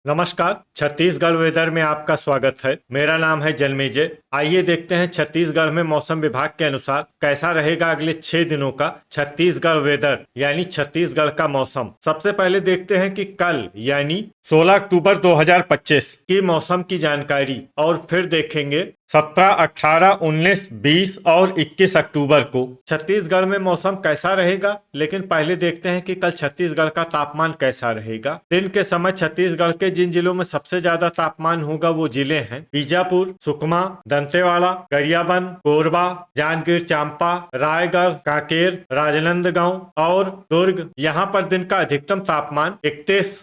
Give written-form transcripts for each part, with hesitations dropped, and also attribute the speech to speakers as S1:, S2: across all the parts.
S1: नमस्कार। छत्तीसगढ़ वेदर में आपका स्वागत है। मेरा नाम है जन्मेजय। आइए देखते हैं छत्तीसगढ़ में मौसम विभाग के अनुसार कैसा रहेगा अगले 6 दिनों का छत्तीसगढ़ वेदर यानी छत्तीसगढ़ का मौसम। सबसे पहले देखते हैं कि कल यानी 16 अक्टूबर 2025 की मौसम की जानकारी और फिर देखेंगे 17, 18, 19, 20 और 21 अक्टूबर को छत्तीसगढ़ में मौसम कैसा रहेगा। लेकिन पहले देखते हैं कि कल छत्तीसगढ़ का तापमान कैसा रहेगा। दिन के समय छत्तीसगढ़ के जिन जिलों में सबसे ज्यादा तापमान होगा वो जिले हैं बीजापुर, सुकमा, दंतेवाड़ा, गरियाबंद, कोरबा, जांजगीर चांपा, रायगढ़, कांकेर, राजनांदगांव और दुर्ग। यहाँ पर दिन का अधिकतम तापमान 31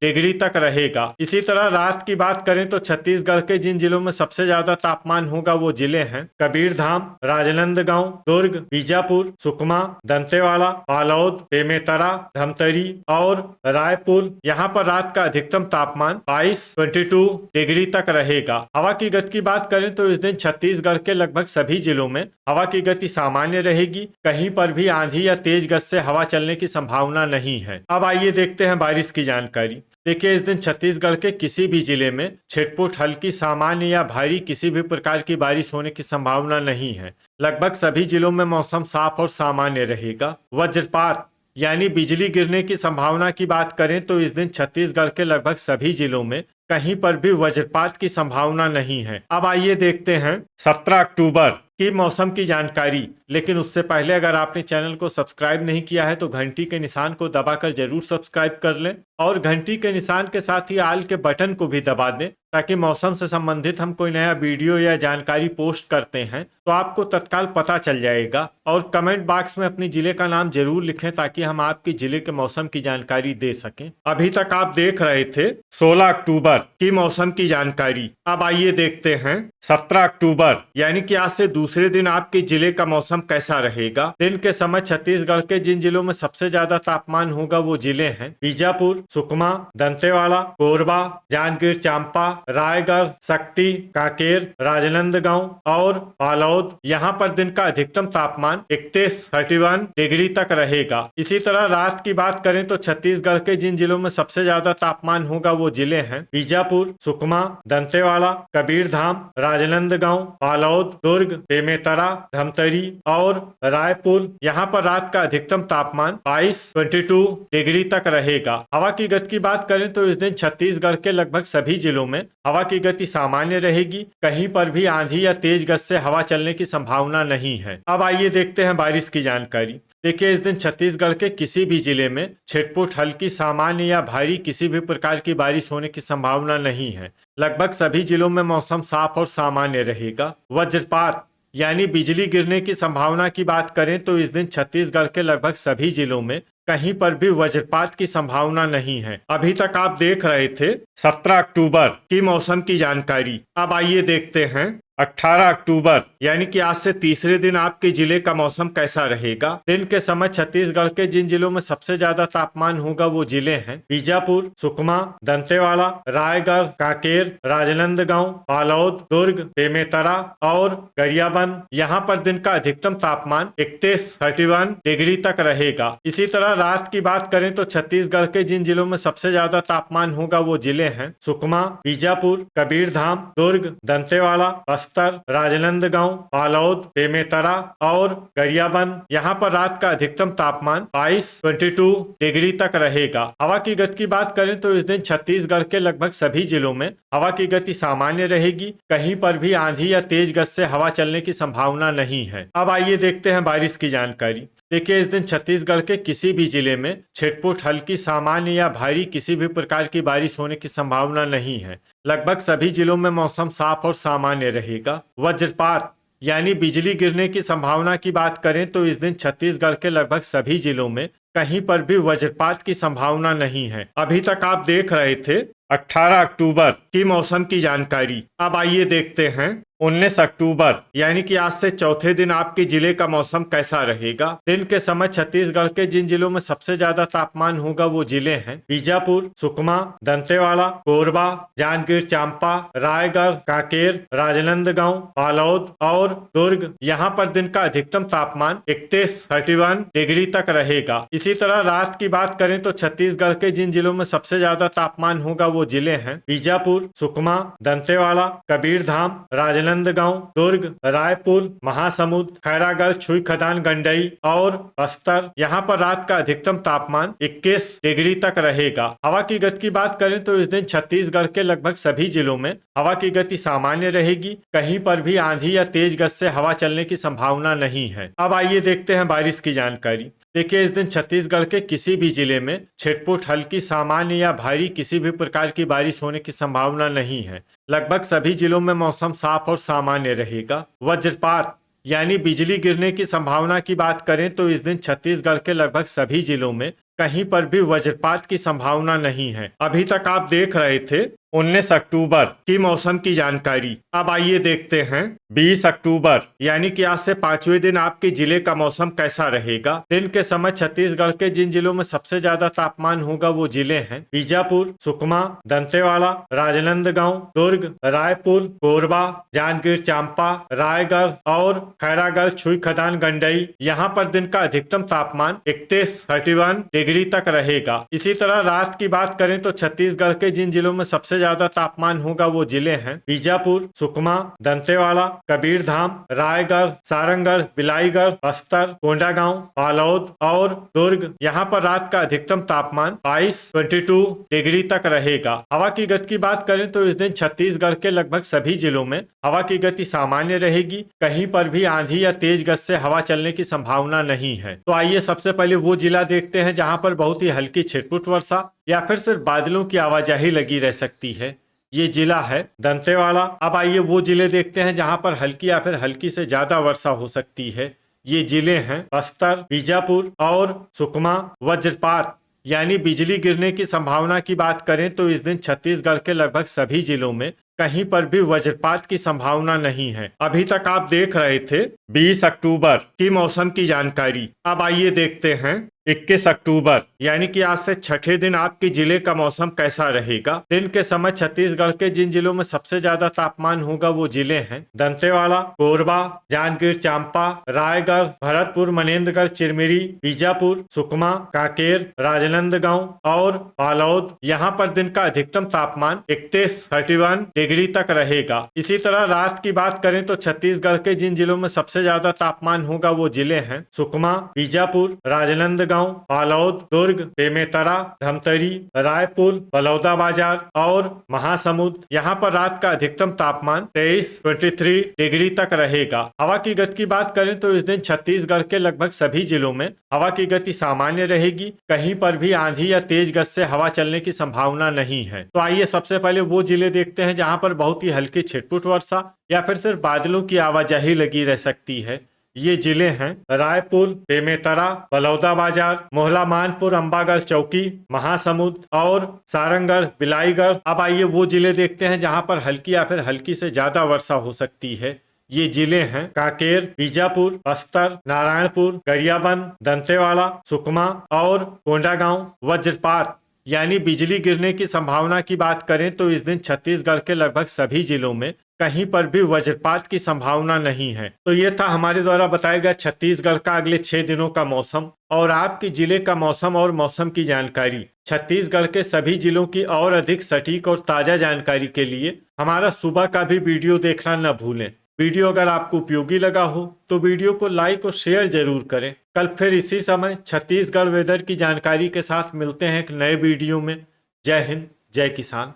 S1: डिग्री तक रहेगा। इसी तरह रात की बात करें तो छत्तीसगढ़ के जिन जिलों में सबसे ज्यादा तापमान होगा वो जिले हैं कबीरधाम, राजनांदगांव, दुर्ग, बीजापुर, सुकमा, दंतेवाड़ा, बालोद, बेमेतरा, धमतरी और रायपुर। यहाँ पर रात का अधिकतम तापमान 22 डिग्री तक रहेगा। हवा की गति की बात करें तो इस दिन छत्तीसगढ़ के लगभग सभी जिलों में हवा की गति सामान्य रहेगी। कहीं पर भी आंधी या तेज गति से हवा चलने की संभावना नहीं है। अब आइए देखते हैं बारिश की जानकारी। देखिए, इस दिन छत्तीसगढ़ के किसी भी जिले में छिटपुट, हल्की, सामान्य या भारी किसी भी प्रकार की बारिश होने की संभावना नहीं है। लगभग सभी जिलों में मौसम साफ और सामान्य रहेगा। वज्रपात यानी बिजली गिरने की संभावना की बात करें तो इस दिन छत्तीसगढ़ के लगभग सभी जिलों में कहीं पर भी वज्रपात की संभावना नहीं है। अब आइए देखते हैं 17 अक्टूबर की मौसम की जानकारी। लेकिन उससे पहले अगर आपने चैनल को सब्सक्राइब नहीं किया है तो घंटी के निशान को दबाकर जरूर सब्सक्राइब कर लें और घंटी के निशान के साथ ही आल के बटन को भी दबा दें ताकि मौसम से संबंधित हम कोई नया वीडियो या जानकारी पोस्ट करते हैं तो आपको तत्काल पता चल जाएगा। और कमेंट बॉक्स में अपने जिले का नाम जरूर लिखें ताकि हम आपके जिले के मौसम की जानकारी दे सकें। अभी तक आप देख रहे थे 16 अक्टूबर की मौसम की जानकारी। अब आइए देखते हैं 17 अक्टूबर यानी कि आज से दूसरे दिन आपके जिले का मौसम कैसा रहेगा। दिन के समय छत्तीसगढ़ के जिन जिलों में सबसे ज्यादा तापमान होगा वो जिले हैं बीजापुर, सुकमा, दंतेवाड़ा, कोरबा, जांजगीर चांपा, रायगढ़, शक्ति, कांकेर, राजनांदगांव और बालोद। यहाँ पर दिन का अधिकतम तापमान 31 डिग्री तक रहेगा। इसी तरह रात की बात करें तो छत्तीसगढ़ के जिन जिलों में सबसे ज्यादा तापमान होगा वो जिले हैं बीजापुर, सुकमा, दंतेवाड़ा, कबीरधाम, राजनांदगांव, बालोद, दुर्ग, बेमेतरा, धमतरी और रायपुर। यहाँ पर रात का अधिकतम तापमान 22 डिग्री तक रहेगा। हवा की गति की बात करें तो इस दिन छत्तीसगढ़ के लगभग सभी जिलों में हवा की गति सामान्य रहेगी। कहीं पर भी आंधी या तेज गति से हवा चलने की संभावना नहीं है। अब आइए देखते हैं बारिश की जानकारी। देखिए, इस दिन छत्तीसगढ़ के किसी भी जिले में छिटपुट, हल्की, सामान्य या भारी किसी भी प्रकार की बारिश होने की संभावना नहीं है। लगभग सभी जिलों में मौसम साफ और सामान्य रहेगा। वज्रपात यानी बिजली गिरने की संभावना की बात करें तो इस दिन छत्तीसगढ़ के लगभग सभी जिलों में कहीं पर भी वज्रपात की संभावना नहीं है। अभी तक आप देख रहे थे 17 अक्टूबर की मौसम की जानकारी। अब आइए देखते हैं 18 अक्टूबर यानी कि आज से तीसरे दिन आपके जिले का मौसम कैसा रहेगा। दिन के समय छत्तीसगढ़ के जिन जिलों में सबसे ज्यादा तापमान होगा वो जिले हैं बीजापुर, सुकमा, दंतेवाड़ा, रायगढ़, कांकेर, राजनांदगांव, बालोद, दुर्ग, बेमेतरा और गरियाबंद। यहाँ पर दिन का अधिकतम तापमान 31 डिग्री तक रहेगा। इसी तरह रात की बात करें तो छत्तीसगढ़ के जिन जिलों में सबसे ज्यादा तापमान होगा वो जिले हैं सुकमा, बीजापुर, कबीरधाम, दुर्ग, दंतेवाड़ा, बस्तर, राजनांदगांव, बालोद, बेमेतरा और गरियाबंद। यहाँ पर रात का अधिकतम तापमान 22 डिग्री तक रहेगा। हवा की गति की बात करें तो इस दिन छत्तीसगढ़ के लगभग सभी जिलों में हवा की गति सामान्य रहेगी। कहीं पर भी आंधी या तेज गति से हवा चलने की संभावना नहीं है। अब आइए देखते हैं बारिश की जानकारी। देखिए, इस दिन छत्तीसगढ़ के किसी भी जिले में छिटपुट, हल्की, सामान्य या भारी किसी भी प्रकार की बारिश होने की संभावना नहीं है। लगभग सभी जिलों में मौसम साफ और सामान्य रहेगा। वज्रपात यानी बिजली गिरने की संभावना की बात करें तो इस दिन छत्तीसगढ़ के लगभग सभी जिलों में कहीं पर भी वज्रपात की संभावना नहीं है। अभी तक आप देख रहे थे 18 अक्टूबर की मौसम की जानकारी। अब आइए देखते हैं 19 अक्टूबर यानी कि आज से चौथे दिन आपके जिले का मौसम कैसा रहेगा। दिन के समय छत्तीसगढ़ के जिन जिलों में सबसे ज्यादा तापमान होगा वो जिले हैं बीजापुर, सुकमा, दंतेवाड़ा, कोरबा, जांजगीर चांपा, रायगढ़, कांकेर, राजनांदगांव, बालोद और दुर्ग। यहाँ पर दिन का अधिकतम तापमान 31 डिग्री तक रहेगा। इसी तरह रात की बात करें तो छत्तीसगढ़ के जिन जिलों में सबसे ज्यादा तापमान होगा वो जिले हैं बीजापुर, सुकमा, दंतेवाड़ा, कबीरधाम, राजनांदगांव, दुर्ग, रायपुर, महासमुंद, खैरागढ़, छुई खदान, गंडई और बस्तर। यहाँ पर रात का अधिकतम तापमान 21 डिग्री तक रहेगा। हवा की गति की बात करें तो इस दिन छत्तीसगढ़ के लगभग सभी जिलों में हवा की गति सामान्य रहेगी। कहीं पर भी आंधी या तेज गति से हवा चलने की संभावना नहीं है। अब आइए देखते हैं बारिश की जानकारी। देखिए, इस दिन छत्तीसगढ़ के किसी भी जिले में छिटपुट, हल्की, सामान्य या भारी किसी भी प्रकार की बारिश होने की संभावना नहीं है। लगभग सभी जिलों में मौसम साफ और सामान्य रहेगा। वज्रपात यानी बिजली गिरने की संभावना की बात करें तो इस दिन छत्तीसगढ़ के लगभग सभी जिलों में कहीं पर भी वज्रपात की संभावना नहीं है। अभी तक आप देख रहे थे 19 अक्टूबर की मौसम की जानकारी। अब आइए देखते हैं 20 अक्टूबर यानी कि आज से 5वें दिन आपके जिले का मौसम कैसा रहेगा। दिन के समय छत्तीसगढ़ के जिन जिलों में सबसे ज्यादा तापमान होगा वो जिले हैं बीजापुर, सुकमा, दंतेवाड़ा, राजनांदगांव, दुर्ग, रायपुर, कोरबा, जांजगीर चांपा, रायगढ़ और खैरागढ़, छुई खदान, गंडई। यहाँ पर दिन का अधिकतम तापमान 31 डिग्री तक रहेगा। इसी तरह रात की बात करें तो छत्तीसगढ़ के जिन जिलों में सबसे ज्यादा तापमान होगा वो जिले हैं बीजापुर, सुकमा, दंतेवाड़ा, कबीरधाम, रायगढ़, सारंगढ़, बिलाईगढ़, बस्तर, कोंडागांव, बालोद और दुर्ग। यहाँ पर रात का अधिकतम तापमान 22 डिग्री तक रहेगा। हवा की गति की बात करें तो इस दिन छत्तीसगढ़ के लगभग सभी जिलों में हवा की गति सामान्य रहेगी। कहीं पर भी आंधी या तेज गति से हवा चलने की संभावना नहीं है। तो आइए सबसे पहले वो जिला देखते हैं जहाँ पर बहुत ही हल्की छिटपुट वर्षा या फिर सिर्फ बादलों की आवाजाही लगी रह सकती है। ये जिला है दंतेवाड़ा। अब आइए वो जिले देखते हैं जहां पर हल्की या फिर हल्की से ज्यादा वर्षा हो सकती है। ये जिले हैं बस्तर, बीजापुर और सुकमा। वज्रपात यानी बिजली गिरने की संभावना की बात करें तो इस दिन छत्तीसगढ़ के लगभग सभी जिलों में कहीं पर भी वज्रपात की संभावना नहीं है। अभी तक आप देख रहे थे 20 अक्टूबर की मौसम की जानकारी। अब आइए देखते हैं 21 अक्टूबर यानी कि आज से छठे दिन आपके जिले का मौसम कैसा रहेगा। दिन के समय छत्तीसगढ़ के जिन जिलों में सबसे ज्यादा तापमान होगा वो जिले हैं दंतेवाड़ा, कोरबा, जांजगीर चांपा, रायगढ़, भरतपुर, मनेन्द्रगढ़, चिरमिरी, बीजापुर, सुकमा, कांकेर, राजनांदगांव और बालोद। यहाँ पर दिन का अधिकतम तापमान 31 डिग्री तक रहेगा। इसी तरह रात की बात करें तो छत्तीसगढ़ के जिन जिलों में सबसे ज्यादा तापमान होगा वो जिले हैं सुकमा, बीजापुर, राजनांदगांव, बालोद, दुर्ग, बेमेतरा, धमतरी, रायपुर, बलौदाबाजार और महासमुंद। यहाँ पर रात का अधिकतम तापमान 23 डिग्री तक रहेगा। हवा की गति की बात करें तो इस दिन छत्तीसगढ़ के लगभग सभी जिलों में हवा की गति सामान्य रहेगी। कहीं पर भी आंधी या तेज गति से हवा चलने की संभावना नहीं है। तो आइए सबसे पहले वो जिले देखते हैं जहाँ पर बहुत ही हल्की छिटपुट वर्षा या फिर सिर्फ बादलों की आवाजाही लगी रह सकती है। ये जिले हैं रायपुर, बेमेतरा, बलौदाबाजार, मोहला मानपुर, अंबागढ़ चौकी, महासमुंद और सारंगढ़, बिलाईगढ़। अब आइए वो जिले देखते हैं जहां पर हल्की या फिर हल्की से ज्यादा वर्षा हो सकती है। ये जिले हैं कांकेर, बीजापुर, बस्तर, नारायणपुर, गरियाबंद, दंतेवाड़ा, सुकमा और कोंडागांव। वज्रपात यानी बिजली गिरने की संभावना की बात करें तो इस दिन छत्तीसगढ़ के लगभग सभी जिलों में कहीं पर भी वज्रपात की संभावना नहीं है। तो ये था हमारे द्वारा बताया गया छत्तीसगढ़ का अगले 6 दिनों का मौसम और आपके जिले का मौसम और मौसम की जानकारी। छत्तीसगढ़ के सभी जिलों की और अधिक सटीक और ताजा जानकारी के लिए हमारा सुबह का भी वीडियो देखना न भूलें। वीडियो अगर आपको उपयोगी लगा हो तो वीडियो को लाइक और शेयर जरूर करें। कल फिर इसी समय छत्तीसगढ़ वेदर की जानकारी के साथ मिलते हैं एक नए वीडियो में। जय हिंद, जय किसान।